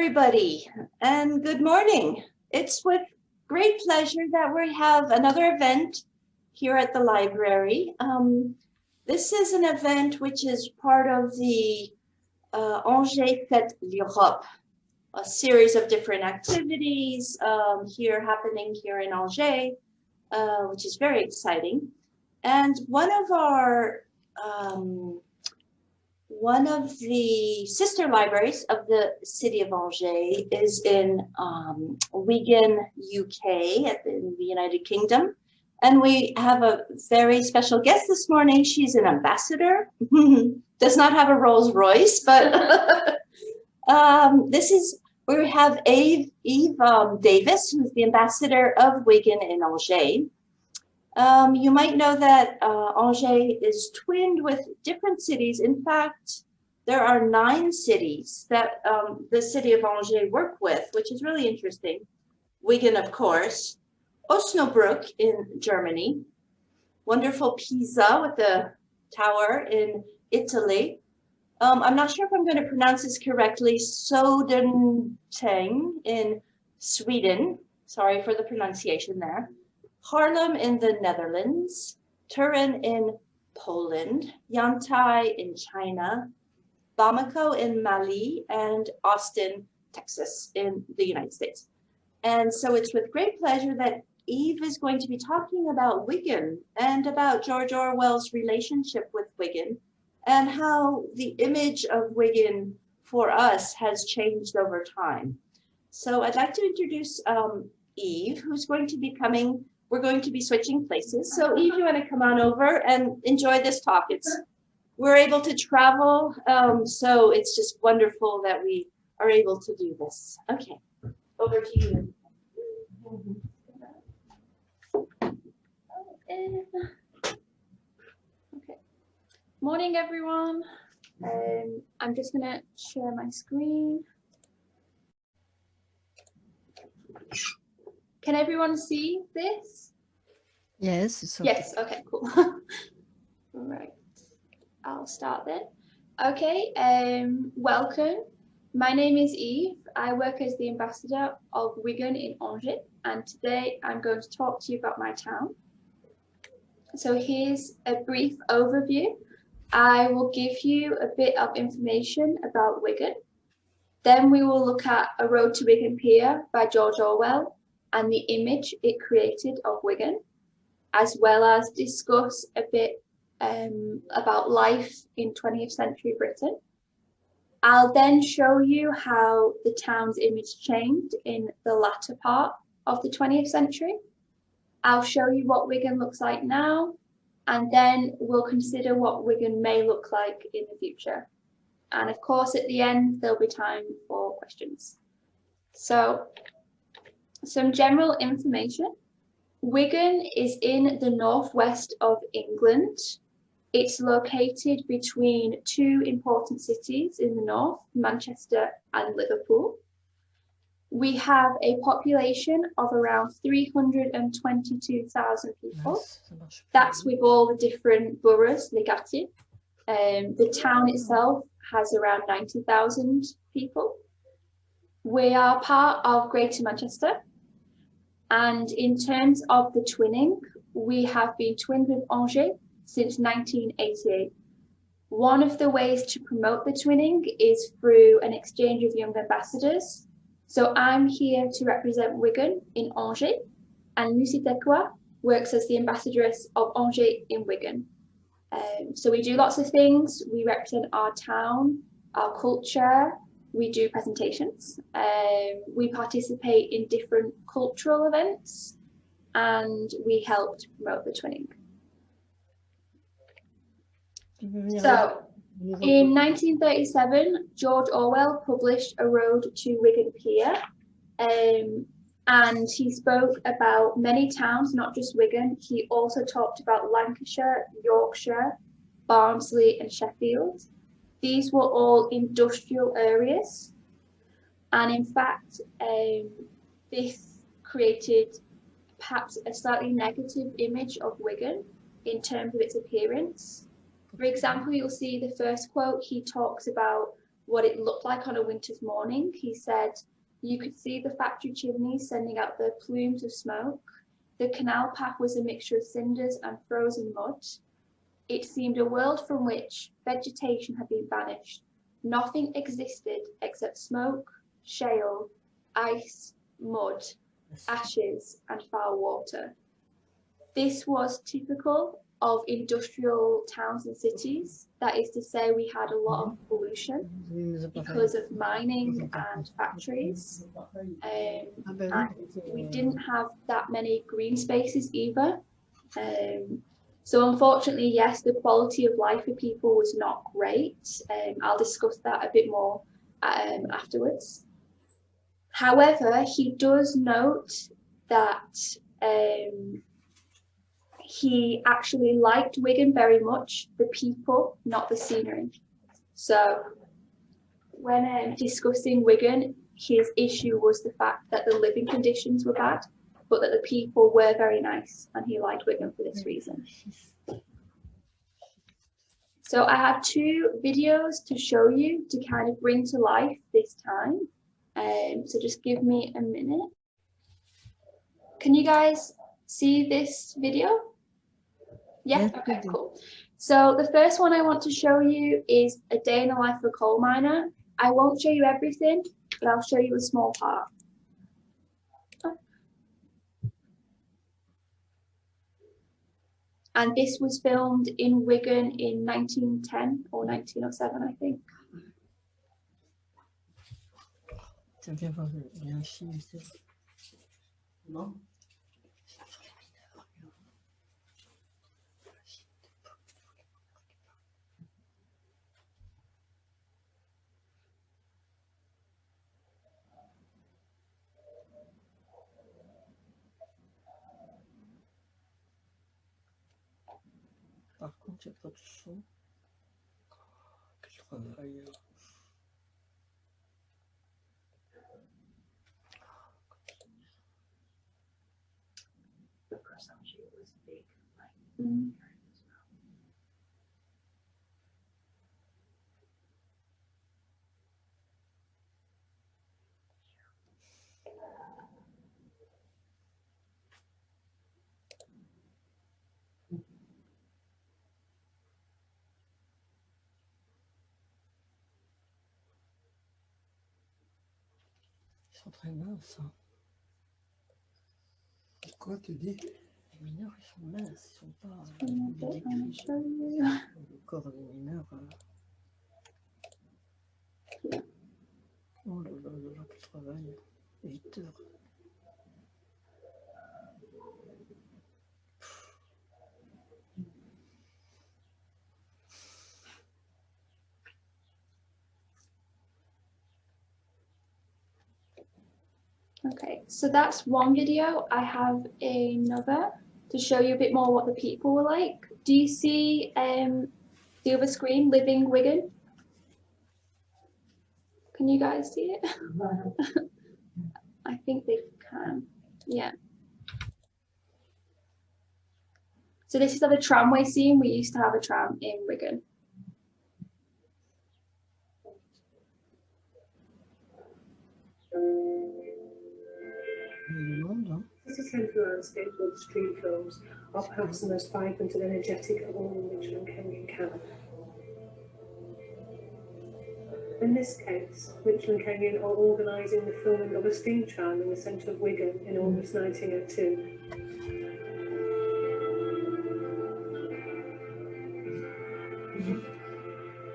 everybody, and good morning. It's with great pleasure that we have another event here at the library. This is an event which is part of the Angers Fête l'Europe, a series of different activities happening here in Angers, which is very exciting. And one of the sister libraries of the city of Angers is in Wigan, UK, in the United Kingdom. And we have a very special guest this morning. She's an ambassador, does not have a Rolls Royce, but we have Eve Davis, who's the ambassador of Wigan in Angers. You might know that Angers is twinned with different cities. In fact, there are 9 cities that the city of Angers work with, which is really interesting. Wigan, of course, Osnabrück in Germany, wonderful Pisa with the tower in Italy. I'm not sure if I'm going to pronounce this correctly, Södertälje in Sweden. Sorry for the pronunciation there. Haarlem in the Netherlands, Turin in Poland, Yantai in China, Bamako in Mali, and Austin, Texas in the United States. And so it's with great pleasure that Eve is going to be talking about Wigan and about George Orwell's relationship with Wigan and how the image of Wigan for us has changed over time. So I'd like to introduce Eve, who's going to be coming. We're going to be switching places. So Eve, you want to come on over and enjoy this talk? We're able to travel, so it's just wonderful that we are able to do this. Okay, over to you. Okay. Morning, everyone. I'm just gonna share my screen. Can everyone see this? Yes. It's okay. Yes. Okay. Cool. All right. I'll start then. Okay. Welcome. My name is Eve. I work as the ambassador of Wigan in Angers, and today I'm going to talk to you about my town. So here's a brief overview. I will give you a bit of information about Wigan. Then we will look at A Road to Wigan Pier by George Orwell and the image it created of Wigan, as well as discuss a bit about life in 20th century Britain. I'll then show you how the town's image changed in the latter part of the 20th century. I'll show you what Wigan looks like now, and then we'll consider what Wigan may look like in the future. And of course, at the end, there'll be time for questions. So, some general information. Wigan is in the northwest of England. It's located between 2 important cities in the north, Manchester and Liverpool. We have a population of around 322,000 people. That's with all the different boroughs, legati. The town itself has around 90,000 people. We are part of Greater Manchester. And in terms of the twinning, we have been twinned with Angers since 1988. One of the ways to promote the twinning is through an exchange of young ambassadors. So I'm here to represent Wigan in Angers, and Lucy Tekwa works as the ambassadress of Angers in Wigan. So we do lots of things. We represent our town, our culture. We do presentations. We participate in different cultural events, and we help to promote the twinning. So, in 1937, George Orwell published A Road to Wigan Pier, and he spoke about many towns, not just Wigan. He also talked about Lancashire, Yorkshire, Barnsley and Sheffield. These were all industrial areas, and in fact, this created perhaps a slightly negative image of Wigan in terms of its appearance. For example, you'll see the first quote, he talks about what it looked like on a winter's morning. He said, you could see the factory chimneys sending out their plumes of smoke. The canal path was a mixture of cinders and frozen mud. It seemed a world from which vegetation had been banished. Nothing existed except smoke, shale, ice, mud, ashes, and foul water. This was typical of industrial towns and cities. That is to say, we had a lot of pollution because of mining and factories. And we didn't have that many green spaces either. So unfortunately, yes, the quality of life for people was not great. I'll discuss that a bit more afterwards. However, he does note that he actually liked Wigan very much, the people, not the scenery. So when discussing Wigan, his issue was the fact that the living conditions were bad, but that the people were very nice, and he liked Wigan for this reason. So I have 2 videos to show you to kind of bring to life this time. So just give me a minute. Can you guys see this video? Yeah, okay, cool. So the first one I want to show you is a day in the life of a coal miner. I won't show you everything, but I'll show you a small part. And this was filmed in Wigan in 1910 or 1907, I think. Par contre, il n'y a pas de son. Quel travail. Ils sont très minces. Hein. Quoi, tu dis? Les mineurs, ils sont minces, ils sont pas décrits. Le corps des mineurs. Oh là là là, quel travail. 8 heures. Okay, so that's one video. I have another to show you a bit more what the people were like. Do you see the other screen, Living Wigan? Can you guys see it? I think they can, yeah. So this is of a tramway scene. We used to have a tram in Wigan. This is central landscape with street films are perhaps the most vibrant and energetic of all in which Kenyan canon. In this case, Mitchell and Kenyon are organising the filming of a steam tram in the centre of Wigan in August 1902.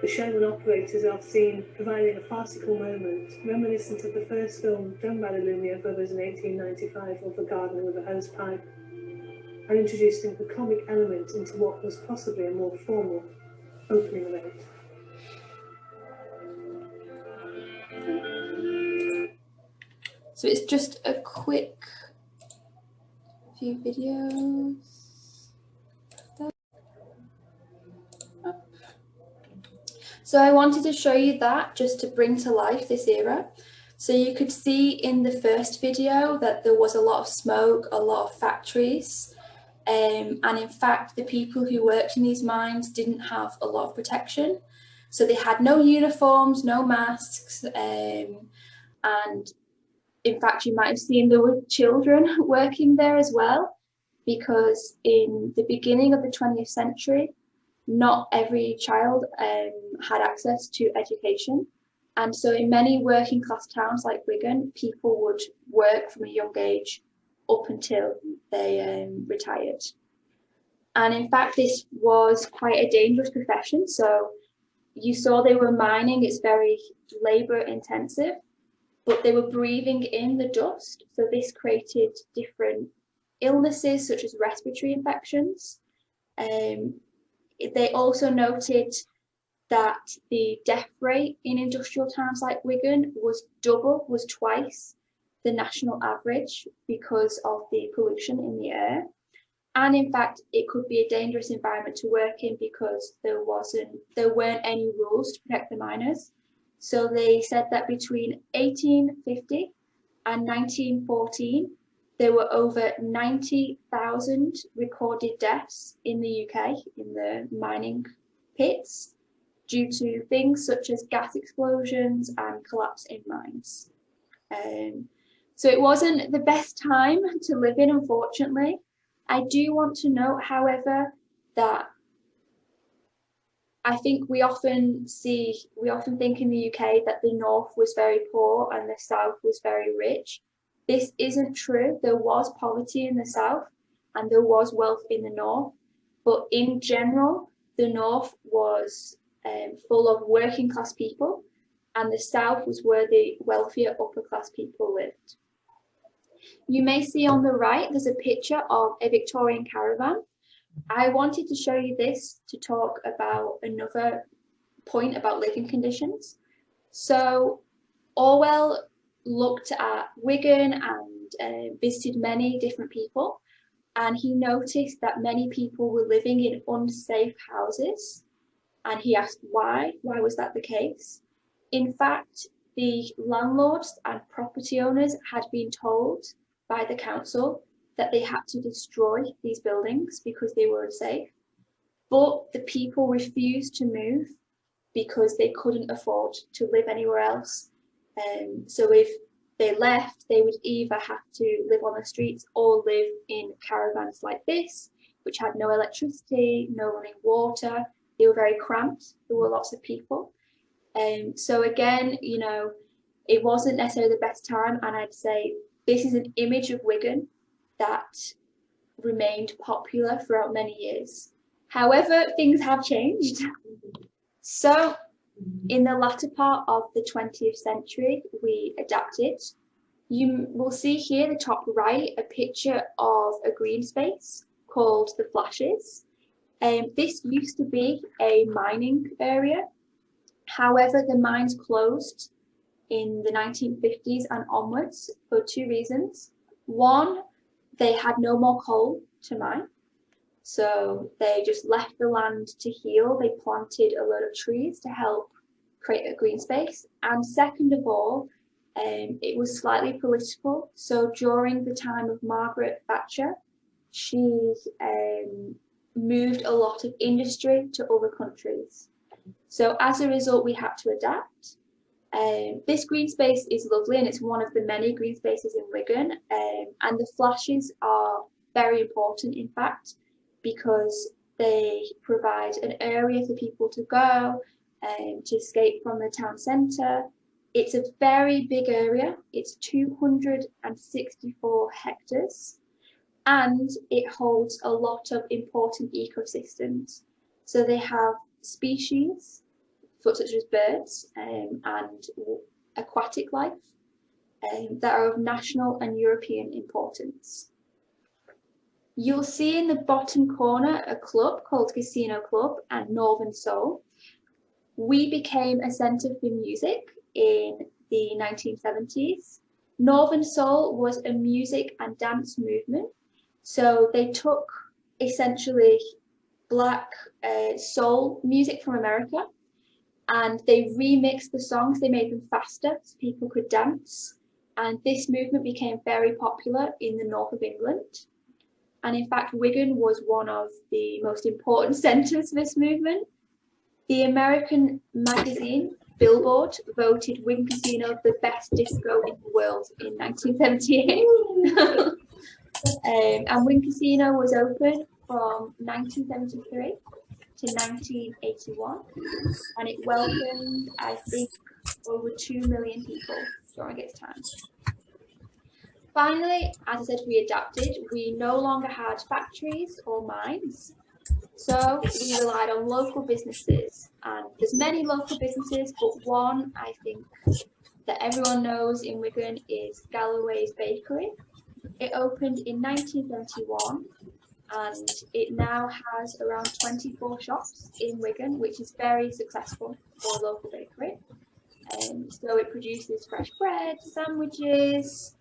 The showman operators are seen providing a farcical moment, reminiscent of the first film done by the Lumiere brothers in 1895 of The Gardener with a Hose Pipe, and introducing a comic element into what was possibly a more formal opening event. So it's just a quick few videos. So I wanted to show you that just to bring to life this era. So you could see in the first video that there was a lot of smoke, a lot of factories. And in fact, the people who worked in these mines didn't have a lot of protection. So they had no uniforms, no masks, and in fact, you might have seen there were children working there as well, because in the beginning of the 20th century, not every child had access to education. And so in many working class towns like Wigan, people would work from a young age up until they retired. And in fact, this was quite a dangerous profession. So you saw they were mining, it's very labor intensive, but they were breathing in the dust. So this created different illnesses such as respiratory infections. They also noted that the death rate in industrial towns like Wigan was twice the national average because of the pollution in the air. And in fact, it could be a dangerous environment to work in because there weren't any rules to protect the miners. So they said that between 1850 and 1914, there were over 90,000 recorded deaths in the UK in the mining pits due to things such as gas explosions and collapse in mines. So it wasn't the best time to live in, unfortunately. I do want to note, however, that I think we often think in the UK that the North was very poor and the South was very rich. This isn't true. There was poverty in the South and there was wealth in the North, but in general, the North was full of working class people, and the South was where the wealthier upper class people lived. You may see on the right, there's a picture of a Victorian caravan. I wanted to show you this to talk about another point about living conditions. So Orwell looked at Wigan and visited many different people, and he noticed that many people were living in unsafe houses, and he asked why was that the case? In fact, the landlords and property owners had been told by the council that they had to destroy these buildings because they were unsafe, but the people refused to move because they couldn't afford to live anywhere else. So if they left, they would either have to live on the streets or live in caravans like this, which had no electricity, no running water. They were very cramped. There were lots of people. So again, you know, it wasn't necessarily the best time, and I'd say this is an image of Wigan that remained popular throughout many years. However, things have changed. So in the latter part of the 20th century, we adapted. You will see here, the top right, a picture of a green space called the Flashes. This used to be a mining area. However, the mines closed in the 1950s and onwards for two reasons. One, they had no more coal to mine, so they just left the land to heal. They planted a lot of trees to help create a green space. And second of all, it was slightly political. So during the time of Margaret Thatcher, she moved a lot of industry to other countries. So as a result, we had to adapt. This green space is lovely, and it's one of the many green spaces in Wigan, and the Flashes are very important, in fact, because they provide an area for people to go to escape from the town centre. It's a very big area. It's 264 hectares, and it holds a lot of important ecosystems. So they have species such as birds and aquatic life that are of national and European importance. You'll see in the bottom corner a club called Casino Club and Northern Soul. We became a centre for music in the 1970s. Northern Soul was a music and dance movement. So they took essentially black soul music from America, and they remixed the songs. They made them faster so people could dance. And this movement became very popular in the north of England. And in fact, Wigan was one of the most important centres for this movement. The American magazine Billboard voted Wigan Casino the best disco in the world in 1978. And Wigan Casino was open from 1973 to 1981, and it welcomed, I think, over 2 million people during its time. Finally, as I said, we adapted. We no longer had factories or mines, so we relied on local businesses. And there's many local businesses, but one I think that everyone knows in Wigan is Galloway's Bakery. It opened in 1971, and it now has around 24 shops in Wigan, which is very successful for a local bakery. So it produces fresh bread, sandwiches,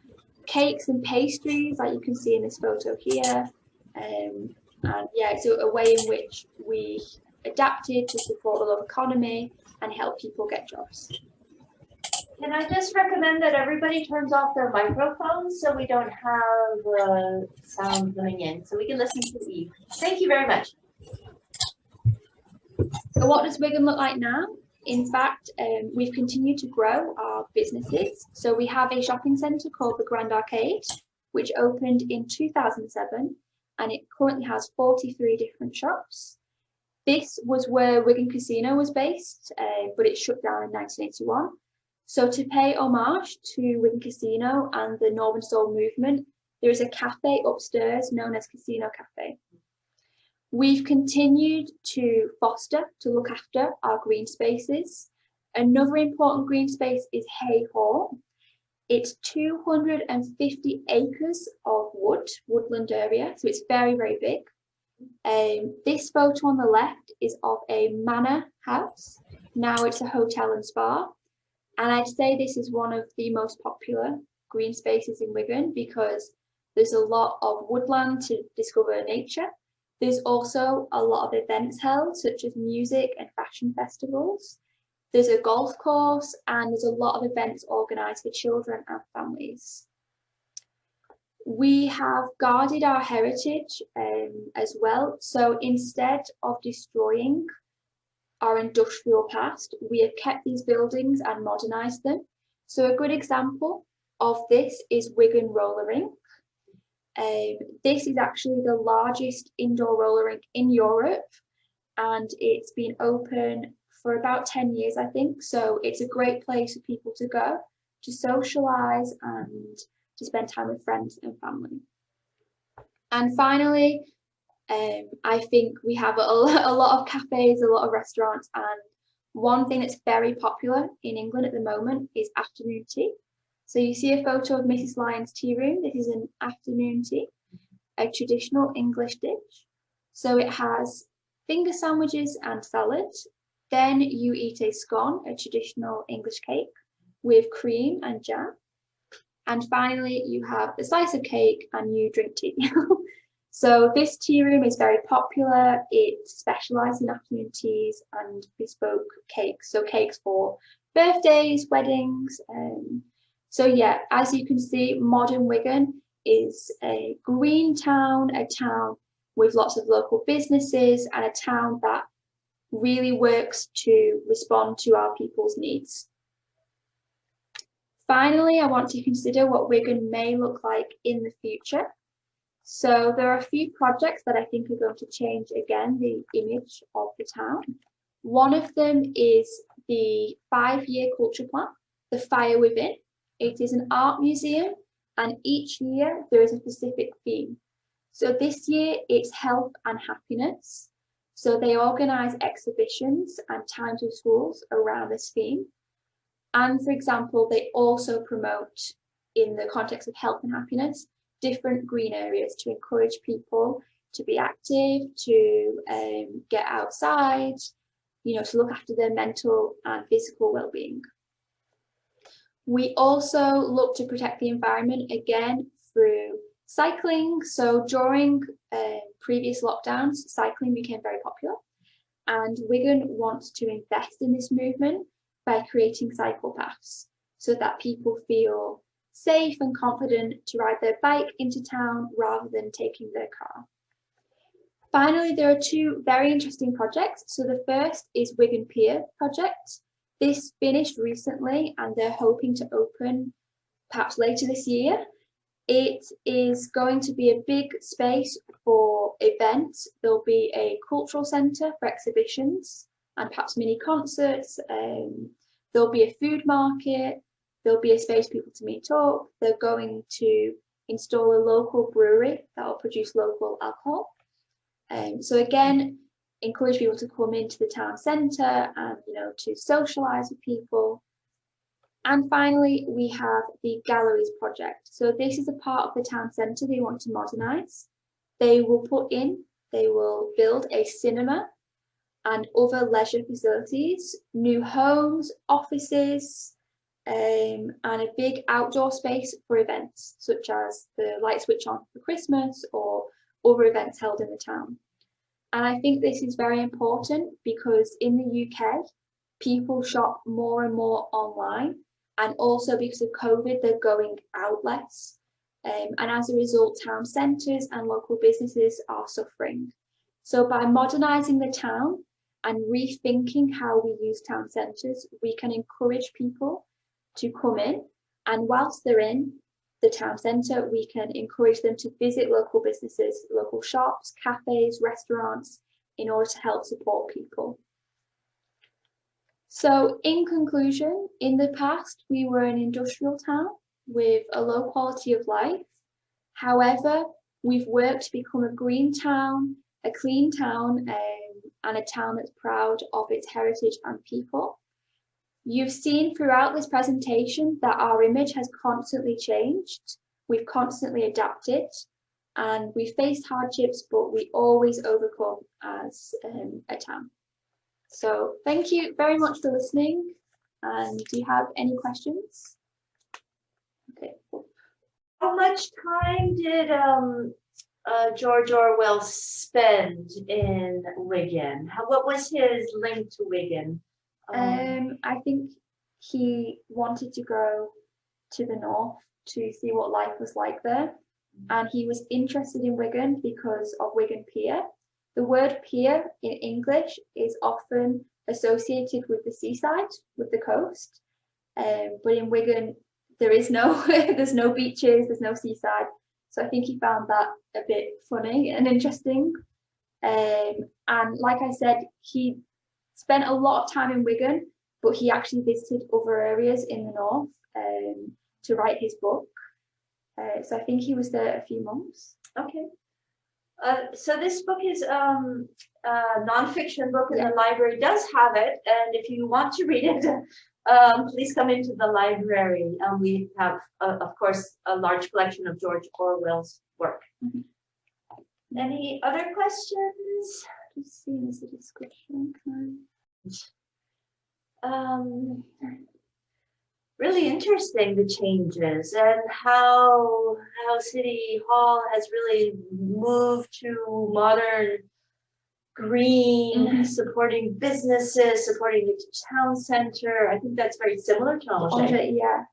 cakes and pastries, like you can see in this photo here. And yeah, it's a way in which we adapted to support the local economy and help people get jobs. Can I just recommend that everybody turns off their microphones so we don't have sound coming in, so we can listen to Eve. Thank you very much. So what does Wigan look like now? In fact, we've continued to grow our businesses. So we have a shopping centre called the Grand Arcade, which opened in 2007, and it currently has 43 different shops. This was where Wigan Casino was based, but it shut down in 1981. So to pay homage to Wigan Casino and the Northern Soul movement, there is a cafe upstairs known as Casino Cafe. We've continued to look after our green spaces. Another important green space is Hay Hall. It's 250 acres of woodland area, so it's very, very big. This photo on the left is of a manor house. Now it's a hotel and spa. And I'd say this is one of the most popular green spaces in Wigan because there's a lot of woodland to discover nature. There's also a lot of events held, such as music and fashion festivals. There's a golf course, and there's a lot of events organised for children and families. We have guarded our heritage as well. So instead of destroying our industrial past, we have kept these buildings and modernised them. So a good example of this is Wigan Roller Rink. This is actually the largest indoor roller rink in Europe, and it's been open for about 10 years, I think. So it's a great place for people to go to socialise and to spend time with friends and family. And finally, I think we have a lot of cafes, a lot of restaurants, and one thing that's very popular in England at the moment is afternoon tea. So you see a photo of Mrs. Lyon's tea room. This is an afternoon tea, a traditional English dish. So it has finger sandwiches and salad. Then you eat a scone, a traditional English cake with cream and jam. And finally, you have a slice of cake and you drink tea. So this tea room is very popular. It specialises in afternoon teas and bespoke cakes. So cakes for birthdays, weddings. So yeah, as you can see, modern Wigan is a green town, a town with lots of local businesses, and a town that really works to respond to our people's needs. Finally, I want to consider what Wigan may look like in the future. So there are a few projects that I think are going to change again the image of the town. One of them is the 5-year culture plan, The Fire Within. It is an art museum, and each year there is a specific theme. So this year it's health and happiness. So they organise exhibitions and times with schools around this theme. And for example, they also promote, in the context of health and happiness, different green areas to encourage people to be active, to get outside, to look after their mental and physical well-being. We also look to protect the environment again through cycling. So during previous lockdowns, cycling became very popular, and Wigan wants to invest in this movement by creating cycle paths so that people feel safe and confident to ride their bike into town rather than taking their car. Finally, there are two very interesting projects. So the first is Wigan Pier project. This finished recently and they're hoping to open perhaps later this year. It is going to be a big space for events. There'll be a cultural centre for exhibitions and perhaps mini concerts. There'll be a food market. There'll be a space for people to meet up. They're going to install a local brewery that will produce local alcohol. So again, encourage people to come into the town centre and, you know, to socialise with people. And finally, we have the galleries project. So this is a part of the town centre they want to modernise. They will build a cinema and other leisure facilities, new homes, offices, and a big outdoor space for events, such as the light switch on for Christmas or other events held in the town. And I think this is very important because in the UK, people shop more and more online. And also because of COVID, they're going out less. And as a result, town centres and local businesses are suffering. So by modernising the town and rethinking how we use town centres, we can encourage people to come in. And whilst they're in the town centre, we can encourage them to visit local businesses, local shops, cafes, restaurants, in order to help support people. So in conclusion, in the past, we were an industrial town with a low quality of life. However, we've worked to become a green town, a clean town, and a town that's proud of its heritage and people. You've seen throughout this presentation that our image has constantly changed. We've constantly adapted and we faced hardships, but we always overcome as a town. So thank you very much for listening. And do you have any questions? Okay. How much time did George Orwell spend in Wigan? What was his link to Wigan? I think he wanted to go to the north to see what life was like there. And he was interested in Wigan because of Wigan Pier. The word pier in English is often associated with the seaside, with the coast. But in Wigan, there is no, there's no beaches, there's no seaside. So I think he found that a bit funny and interesting. And like I said, he spent a lot of time in Wigan, but he actually visited other areas in the north to write his book. So I think he was there a few months. Okay. So this book is a non-fiction book, and the library does have it. And if you want to read it, please come into the library. We have, of course, a large collection of George Orwell's work. Mm-hmm. Any other questions? Just seeing as a discussion. Really interesting, the changes and how City Hall has really moved to modern green, supporting businesses, supporting the town center. I think that's very similar to Angers. Yeah.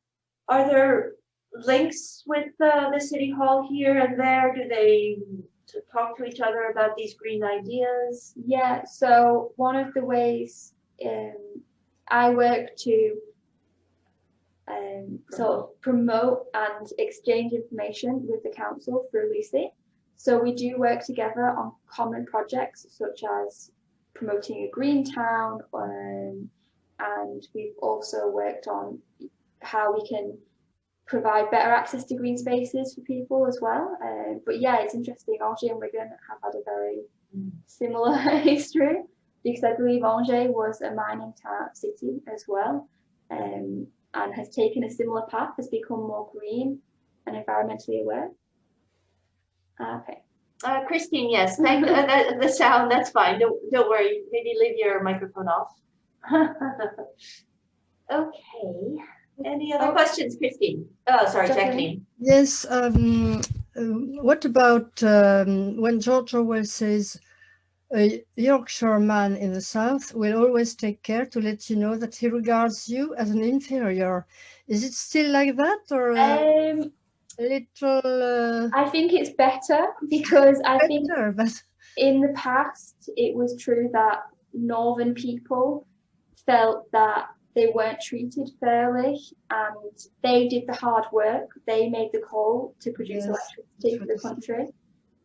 Are there links with the City Hall here and there? Do they talk to each other about these green ideas? Yeah, so one of the ways I work to sort of promote and exchange information with the council through Lucy. So we do work together on common projects such as promoting a green town, and we've also worked on how we can provide better access to green spaces for people as well. But yeah, it's interesting. Angers and Wigan have had a very similar history, because I believe Angers was a mining city as well, and has taken a similar path, has become more green and environmentally aware. Okay. Christine, yes, thank the sound, that's fine. Don't worry, maybe leave your microphone off. Okay. Any other questions, Christine? Oh, sorry, Jacqueline. Yes. What about when George Orwell says, a Yorkshire man in the south will always take care to let you know that he regards you as an inferior. Is it still like that, or a little? I think it's better, because I think but in the past, it was true that northern people felt that they weren't treated fairly, and they did the hard work. They made the coal to produce electricity for the country,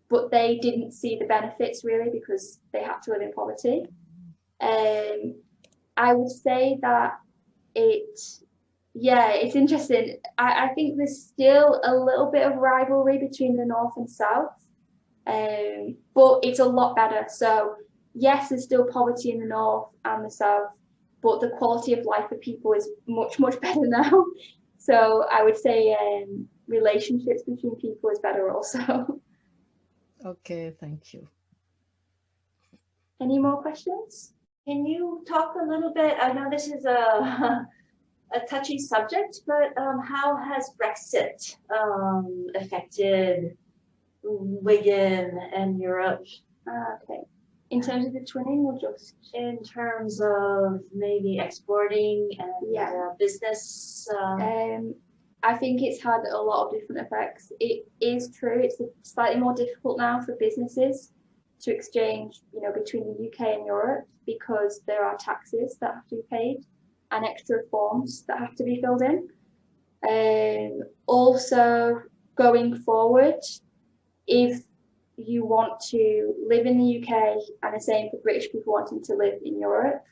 but they didn't see the benefits really because they had to live in poverty. I would say that it's interesting. I think there's still a little bit of rivalry between the north and south, but it's a lot better. So yes, there's still poverty in the north and the south, but the quality of life for people is much, much better now. So I would say relationships between people is better also. Okay, thank you. Any more questions? Can you talk a little bit? I know this is a touchy subject, but how has Brexit affected Wigan and Europe? Okay. In terms of the twinning, or just in terms of maybe exporting and business? I think it's had a lot of different effects. It is true, it's slightly more difficult now for businesses to exchange, between the UK and Europe because there are taxes that have to be paid and extra forms that have to be filled in. Also, going forward, if you want to live in the UK, and the same for British people wanting to live in Europe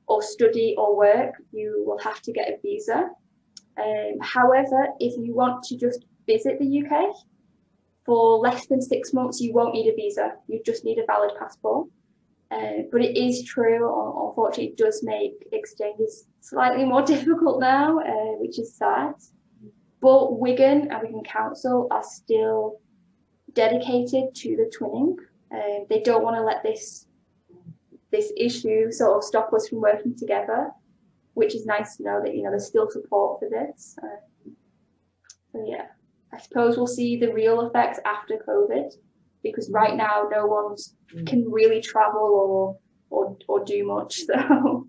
or study or work, you will have to get a visa. However, if you want to just visit the UK for less than 6 months, you won't need a visa. You just need a valid passport. But it is true, unfortunately, it does make exchanges slightly more difficult now, which is sad. But Wigan and Wigan Council are still dedicated to the twinning. They don't want to let this issue sort of stop us from working together, which is nice to know that there's still support for this. So yeah, I suppose we'll see the real effects after COVID, because right now no one's can really travel or do much. So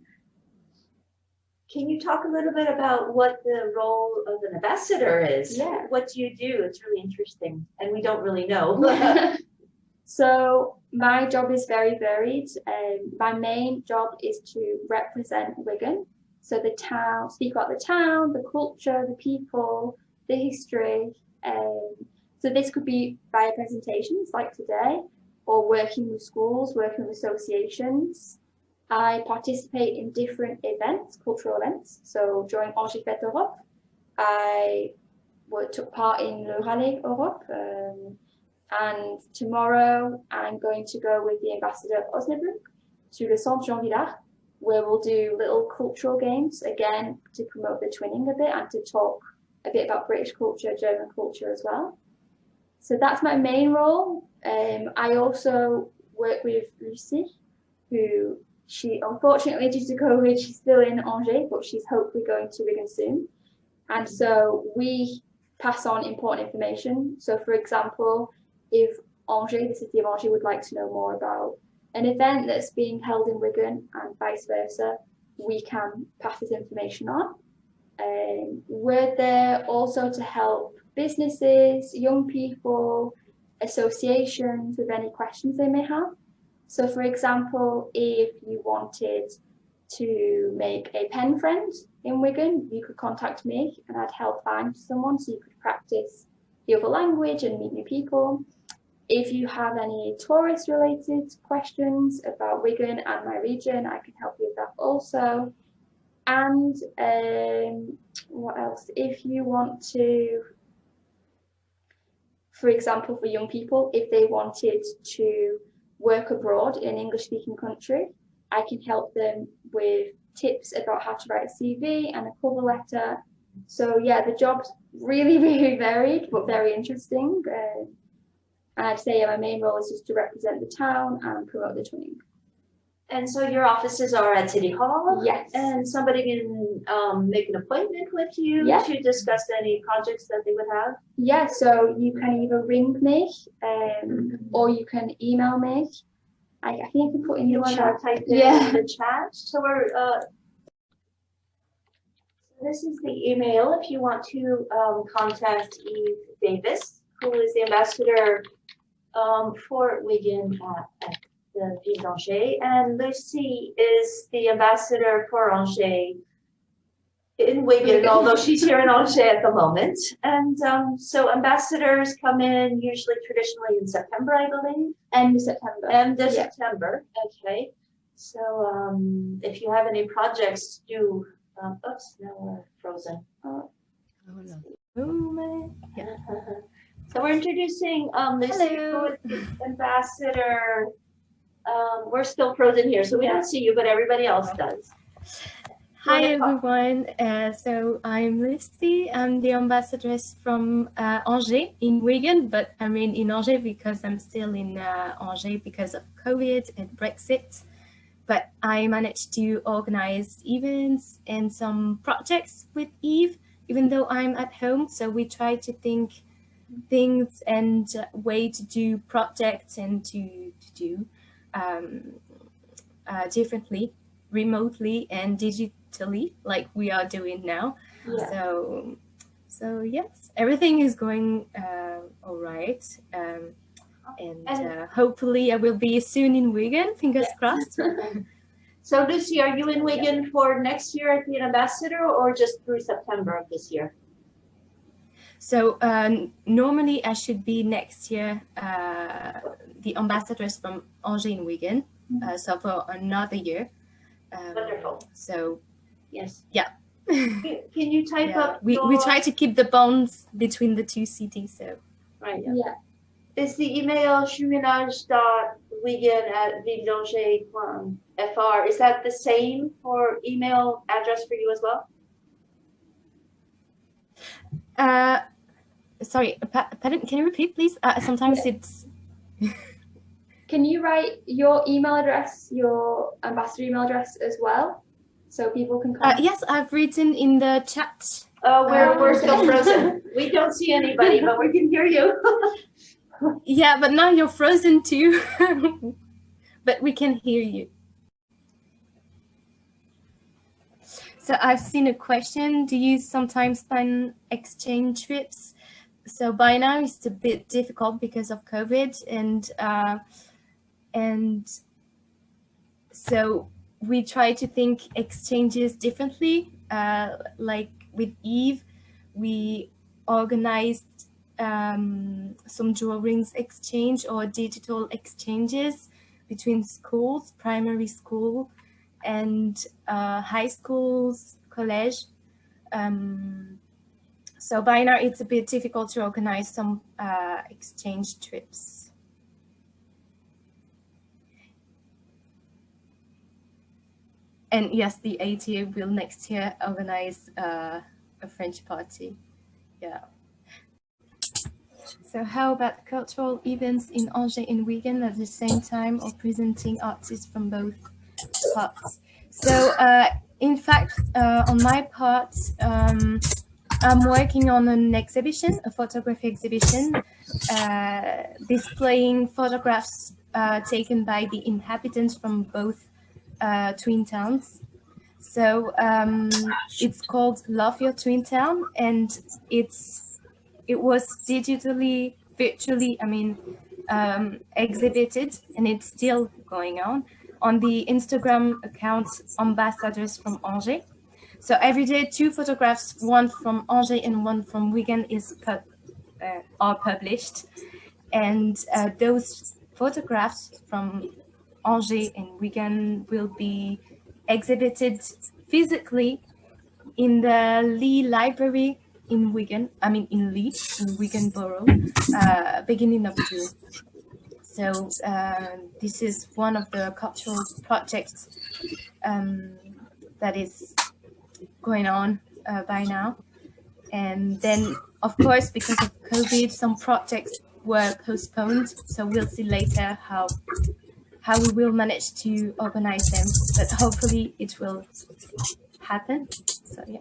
can you talk a little bit about what the role of an ambassador is? Yeah. What do you do? It's really interesting, and we don't really know. So my job is very varied. My main job is to represent Wigan. So the town, speak about the town, the culture, the people, the history. So this could be via presentations like today, or working with schools, working with associations. I participate in different events, cultural events. So during Angers Fête Europe, I took part in Le Rallye Europe. And tomorrow I'm going to go with the ambassador of Osnabrück to the Centre Jean Villard, where we'll do little cultural games, again, to promote the twinning a bit and to talk a bit about British culture, German culture as well. So that's my main role. I also work with Lucy, who she, unfortunately, due to COVID, she's still in Angers, but she's hopefully going to Wigan soon. And so we pass on important information. So for example, if Angers, the city of Angers, would like to know more about an event that's being held in Wigan and vice versa, we can pass this information on. We're there also to help businesses, young people, associations with any questions they may have. So for example, if you wanted to make a pen friend in Wigan, you could contact me and I'd help find someone so you could practice the other language and meet new people. If you have any tourist related questions about Wigan and my region, I can help you with that also. And what else? If you want to, for example, for young people, if they wanted to work abroad in an English speaking country, I can help them with tips about how to write a CV and a cover letter. So yeah, the job's really, really varied, but very interesting. And I'd say my main role is just to represent the town and promote the twinning. And so your offices are at City Hall? Yes. And somebody can make an appointment with you to discuss any projects that they would have? Yeah, so you can either ring me or you can email me. I think I can put in the chat. Type in the chat. So we're this is the email if you want to contact Eve Davis, who is the ambassador for Wigan at the Ville d'Angers, and Lucy is the ambassador for Angers in Wigan, although she's here in Angers at the moment. And so ambassadors come in usually traditionally in September, I believe. End of September. End of Yeah. September, okay. So if you have any projects, do, oops, now we're frozen. Oh, no. Yeah. So we're introducing Lucy, who is the ambassador. We're still frozen here, so we don't see you, but everybody else does. Hi everyone, so I'm Lucy. I'm the ambassadress from Angers in Wigan, but I'm in Angers because I'm still in Angers because of COVID and Brexit. But I managed to organize events and some projects with Eve, even though I'm at home. So we try to think things and way to do projects and to do differently, remotely and digitally, like we are doing now. Yeah. So yes, everything is going all right, and hopefully I will be soon in Wigan. Fingers crossed. So Lucy, are you in Wigan for next year at the ambassador, or just through September of this year? So normally I should be next year the ambassadress from Angers in Wigan, so for another year. Wonderful. So yes. Yeah. Can you type up? We try to keep the bonds between the two cities. So right. Yeah. Is the email cheminage.wigan@villedanger.fr, is that the same for email address for you as well? Sorry, pardon, can you repeat, please? Sometimes it's... Can you write your email address, your ambassador email address as well, so people can contact? Yes, I've written in the chat. We're still frozen. We don't see anybody, but we can hear you. Yeah, but now you're frozen too. But we can hear you. So I've seen a question. Do you sometimes plan exchange trips? So by now it's a bit difficult because of COVID, and so we try to think exchanges differently. Like with Eve, we organized some drawings exchange or digital exchanges between schools, primary school and high schools, college. So by now it's a bit difficult to organize some exchange trips. And yes, the ATA will next year organize a French party. Yeah. So how about cultural events in Angers and Wigan at the same time, or presenting artists from both parts? So in fact, on my part, I'm working on an exhibition, a photography exhibition, displaying photographs taken by the inhabitants from both twin towns. So it's called Love Your Twin Town, and it was digitally, virtually, exhibited, and it's still going on the Instagram account Ambassadors from Angers. So every day, 2 photographs, one from Angers and one from Wigan, are published, and those photographs from Angers and Wigan will be exhibited physically in the Lee Library in Wigan, in Lee, in Wigan Borough, beginning of June. So this is one of the cultural projects that is going on by now. And then, of course, because of COVID, some projects were postponed. So we'll see later how we will manage to organize them. But hopefully it will happen. So yeah.